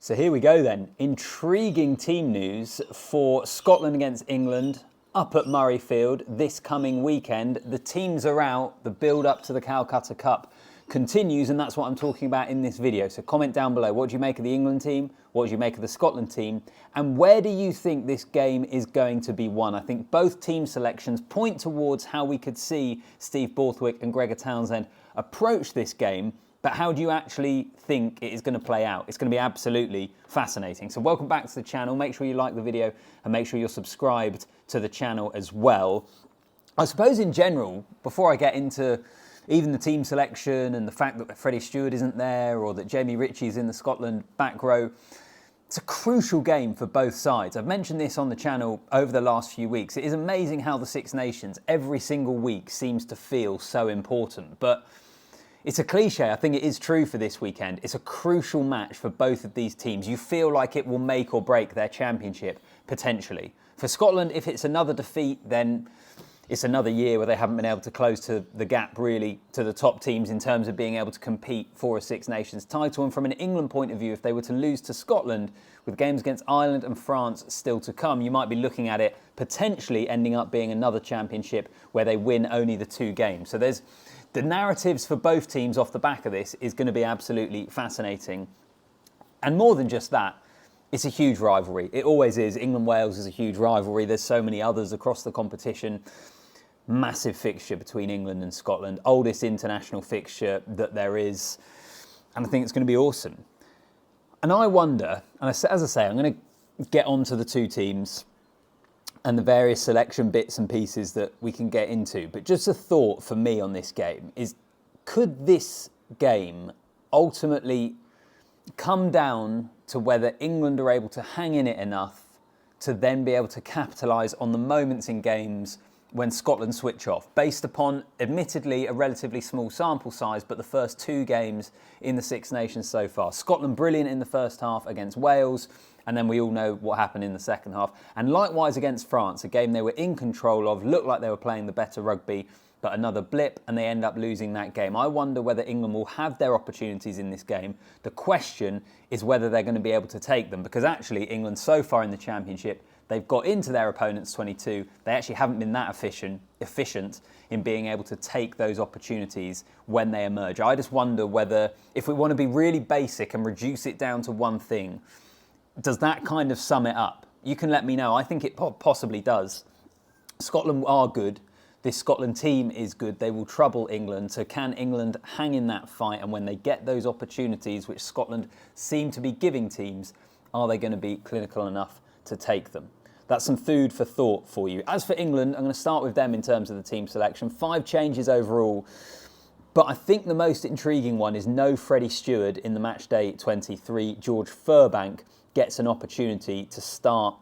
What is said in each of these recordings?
So here we go then. Intriguing team news for Scotland against England up at Murrayfield this coming weekend. The teams are out. The build up to the Calcutta Cup continues, and that's what I'm talking about in this video. So comment down below. What do you make of the England team? What do you make of the Scotland team? And where do you think this game is going to be won? I think both team selections point towards how we could see Steve Borthwick and Gregor Townsend approach this game. But how do you actually think it is going to play out? It's going to be absolutely fascinating. So welcome back to the channel. Make sure you like the video and make sure you're subscribed to the channel as well. I suppose in general, before I get into even the team selection and the fact that Freddie Stewart isn't there or that Jamie Ritchie's in the Scotland back row, it's a crucial game for both sides. I've mentioned this on the channel over the last few weeks. It is amazing how the Six Nations every single week seems to feel so important. But it's a cliche, I think it is true for this weekend. It's a crucial match for both of these teams. You feel like it will make or break their championship, potentially. For Scotland, if it's another defeat, then it's another year where they haven't been able to close to the gap, really, to the top teams in terms of being able to compete for a Six Nations title. And from an England point of view, if they were to lose to Scotland, with games against Ireland and France still to come, you might be looking at it potentially ending up being another championship where they win only the 2 games. So there's the narratives for both teams off the back of this is going to be absolutely fascinating. And more than just that, it's a huge rivalry. It always is. England-Wales is a huge rivalry. There's so many others across the competition. Massive fixture between England and Scotland. Oldest international fixture that there is. And I think it's going to be awesome. And I wonder, and as I say, I'm going to get onto the 2 teams and the various selection bits and pieces that we can get into. But just a thought for me on this game is, could this game ultimately come down to whether England are able to hang in it enough to then be able to capitalise on the moments in games when Scotland switch off, based upon, admittedly, a relatively small sample size, but the first 2 games in the Six Nations so far. Scotland brilliant in the first half against Wales, and then we all know what happened in the second half. And likewise against France, a game they were in control of, looked like they were playing the better rugby, but another blip, and they end up losing that game. I wonder whether England will have their opportunities in this game. The question is whether they're going to be able to take them, because actually England so far in the Championship, they've got into their opponent's 22. They actually haven't been that efficient in being able to take those opportunities when they emerge. I just wonder whether, if we want to be really basic and reduce it down to one thing, does that kind of sum it up? You can let me know. I think it possibly does. Scotland are good. This Scotland team is good. They will trouble England. So can England hang in that fight? And when they get those opportunities, which Scotland seem to be giving teams, are they going to be clinical enough to take them? That's some food for thought for you. As for England, I'm going to start with them in terms of the team selection. 5 changes overall. But I think the most intriguing one is no Freddie Stewart in the matchday 23. George Furbank gets an opportunity to start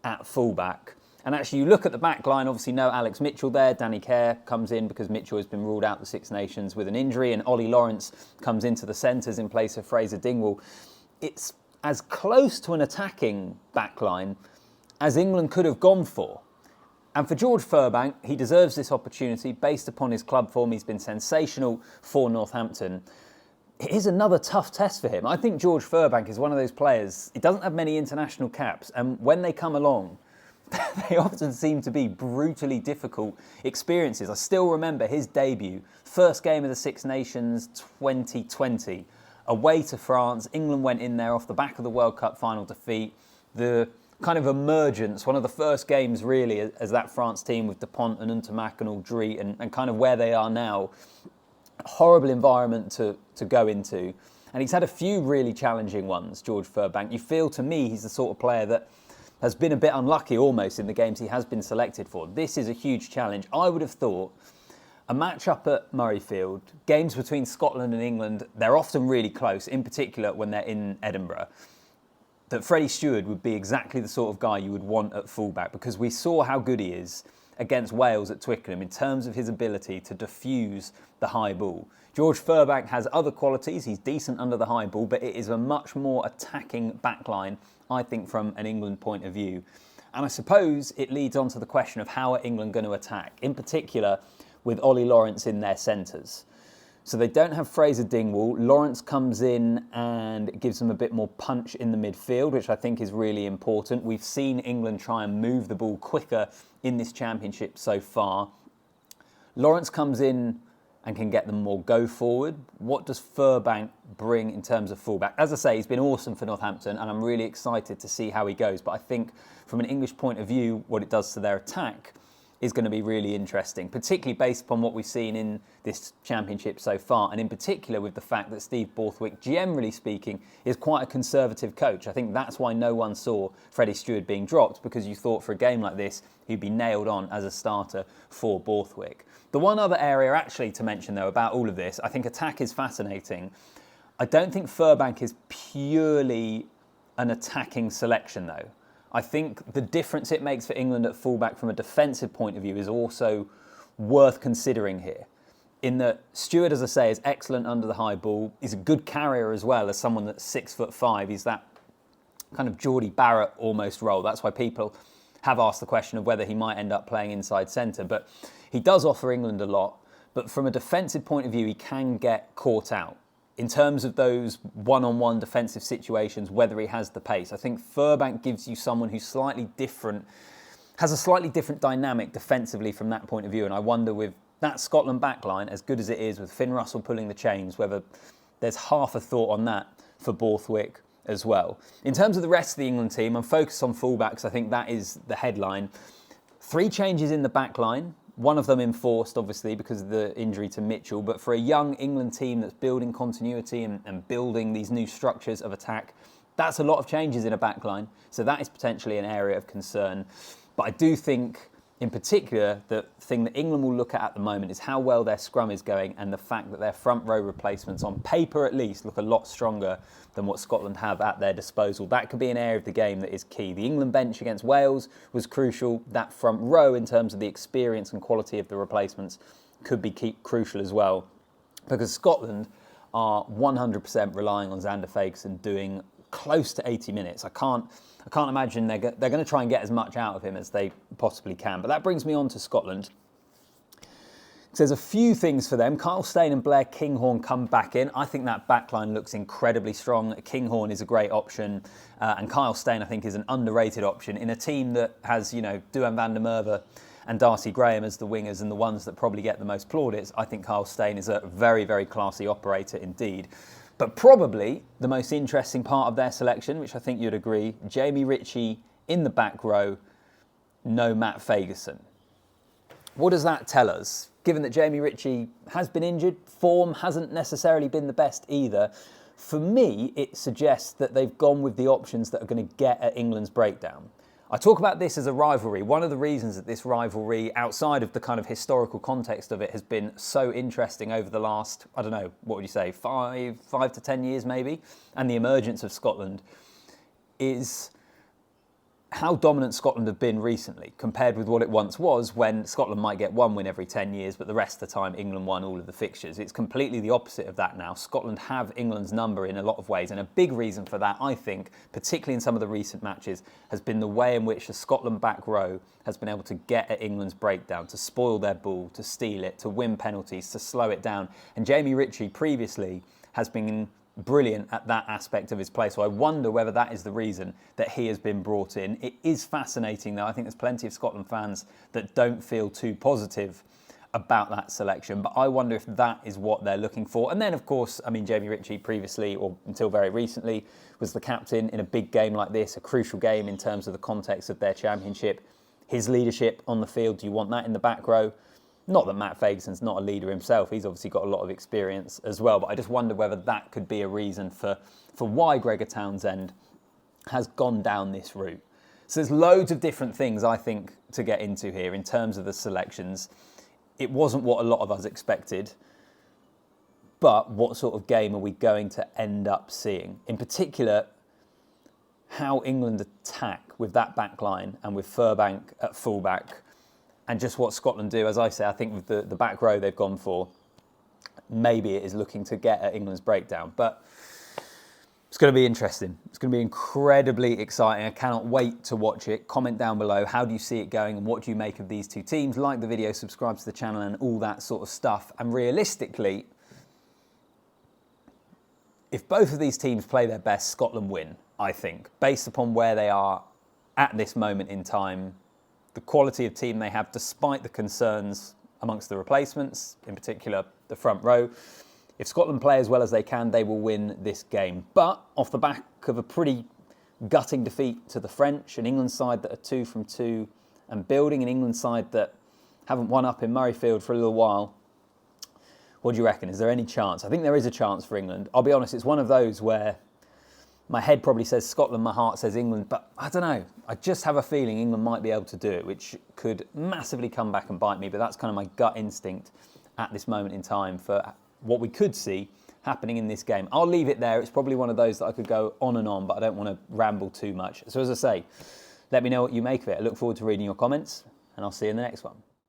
at fullback. And actually, you look at the back line, obviously no Alex Mitchell there. Danny Kerr comes in because Mitchell has been ruled out the Six Nations with an injury, and Ollie Lawrence comes into the centres in place of Fraser Dingwall. It's as close to an attacking back line as England could have gone for. And for George Furbank, he deserves this opportunity based upon his club form. He's been sensational for Northampton. It is another tough test for him. I think George Furbank is one of those players, he doesn't have many international caps, and when they come along, they often seem to be brutally difficult experiences. I still remember his debut, first game of the Six Nations 2020, away to France. England went in there off the back of the World Cup final defeat. The kind of emergence, one of the first games really as that France team with Dupont and Ntamak and Audrey and kind of where they are now. Horrible environment to go into. And he's had a few really challenging ones, George Furbank. You feel, to me, he's the sort of player that has been a bit unlucky almost in the games he has been selected for. This is a huge challenge. I would have thought a match up at Murrayfield, games between Scotland and England, they're often really close, in particular when they're in Edinburgh, that Freddie Stewart would be exactly the sort of guy you would want at fullback, because we saw how good he is against Wales at Twickenham in terms of his ability to diffuse the high ball. George Furbank has other qualities. He's decent under the high ball, but it is a much more attacking backline, I think, from an England point of view. And I suppose it leads on to the question of how are England going to attack, in particular with Ollie Lawrence in their centres. So they don't have Fraser Dingwall. Lawrence comes in and gives them a bit more punch in the midfield, which I think is really important. We've seen England try and move the ball quicker in this championship so far. Lawrence comes in and can get them more go forward. What does Furbank bring in terms of fullback? As I say, he's been awesome for Northampton and I'm really excited to see how he goes. But I think from an English point of view, what it does to their attack is going to be really interesting, particularly based upon what we've seen in this championship so far, and in particular with the fact that Steve Borthwick, generally speaking, is quite a conservative coach. I think that's why no one saw Freddie Stewart being dropped, because you thought for a game like this, he'd be nailed on as a starter for Borthwick. The one other area actually to mention though about all of this, I think attack is fascinating. I don't think Furbank is purely an attacking selection though. I think the difference it makes for England at fullback from a defensive point of view is also worth considering here. In that Stewart, as I say, is excellent under the high ball. He's a good carrier as well as someone that's 6'5". He's that kind of Geordie Barrett almost role. That's why people have asked the question of whether he might end up playing inside centre. But he does offer England a lot. But from a defensive point of view, he can get caught out. In terms of those one-on-one defensive situations, whether he has the pace. I think Furbank gives you someone who's slightly different, has a slightly different dynamic defensively from that point of view. And I wonder with that Scotland backline, as good as it is, with Finn Russell pulling the chains, whether there's half a thought on that for Borthwick as well. In terms of the rest of the England team, I'm focused on fullbacks. I think that is the headline. 3 changes in the backline. One of them enforced, obviously, because of the injury to Mitchell. But for a young England team that's building continuity and building these new structures of attack, that's a lot of changes in a backline. So that is potentially an area of concern. But I do think, in particular, the thing that England will look at the moment is how well their scrum is going and the fact that their front row replacements, on paper at least, look a lot stronger than what Scotland have at their disposal. That could be an area of the game that is key. The England bench against Wales was crucial. That front row, in terms of the experience and quality of the replacements, could be crucial as well. Because Scotland are 100% relying on Xander Fagerson doing close to 80 minutes. I can't imagine they're going to try and get as much out of him as they possibly can. But that brings me on to Scotland. So there's a few things for them. Kyle Steyn and Blair Kinghorn come back in. I think that backline looks incredibly strong. Kinghorn is a great option. And Kyle Steyn, I think, is an underrated option in a team that has, Duhan van der Merwe and Darcy Graham as the wingers and the ones that probably get the most plaudits. I think Kyle Steyn is a very, very classy operator indeed. But probably the most interesting part of their selection, which I think you'd agree, Jamie Ritchie in the back row, no Matt Fagerson. What does that tell us? Given that Jamie Ritchie has been injured, form hasn't necessarily been the best either. For me, it suggests that they've gone with the options that are going to get at England's breakdown. I talk about this as a rivalry. One of the reasons that this rivalry, outside of the kind of historical context of it, has been so interesting over the last, I don't know, what would you say, 5 to 10 years maybe, and the emergence of Scotland, is how dominant Scotland have been recently compared with what it once was, when Scotland might get 1 win every 10 years, but the rest of the time England won all of the fixtures. It's completely the opposite of that now. Scotland have England's number in a lot of ways, and a big reason for that, I think, particularly in some of the recent matches, has been the way in which the Scotland back row has been able to get at England's breakdown, to spoil their ball, to steal it, to win penalties, to slow it down. And Jamie Ritchie previously has been brilliant at that aspect of his play. So I wonder whether that is the reason that he has been brought in. It is fascinating though. I think there's plenty of Scotland fans that don't feel too positive about that selection, but I wonder if that is what they're looking for. And then of course, Jamie Ritchie previously, or until very recently, was the captain in a big game like this, a crucial game in terms of the context of their championship. His leadership on the field, do you want that in the back row? Not that Matt Fagerson's not a leader himself. He's obviously got a lot of experience as well. But I just wonder whether that could be a reason for why Gregor Townsend has gone down this route. So there's loads of different things, I think, to get into here in terms of the selections. It wasn't what a lot of us expected. But what sort of game are we going to end up seeing? In particular, how England attack with that back line and with Furbank at fullback. And just what Scotland do, as I say, I think with the back row they've gone for, maybe it is looking to get at England's breakdown. But it's going to be interesting. It's going to be incredibly exciting. I cannot wait to watch it. Comment down below, how do you see it going and what do you make of these two teams? Like the video, subscribe to the channel and all that sort of stuff. And realistically, if both of these teams play their best, Scotland win, I think, based upon where they are at this moment in time, the quality of team they have, despite the concerns amongst the replacements, in particular the front row. If Scotland play as well as they can, they will win this game. But off the back of a pretty gutting defeat to the French, an England side that are 2 from 2 and building, an England side that haven't won up in Murrayfield for a little while, what do you reckon? Is there any chance? I think there is a chance for England. I'll be honest, it's one of those where my head probably says Scotland, my heart says England, but I don't know. I just have a feeling England might be able to do it, which could massively come back and bite me, but that's kind of my gut instinct at this moment in time for what we could see happening in this game. I'll leave it there. It's probably one of those that I could go on and on, but I don't want to ramble too much. So as I say, let me know what you make of it. I look forward to reading your comments, and I'll see you in the next one.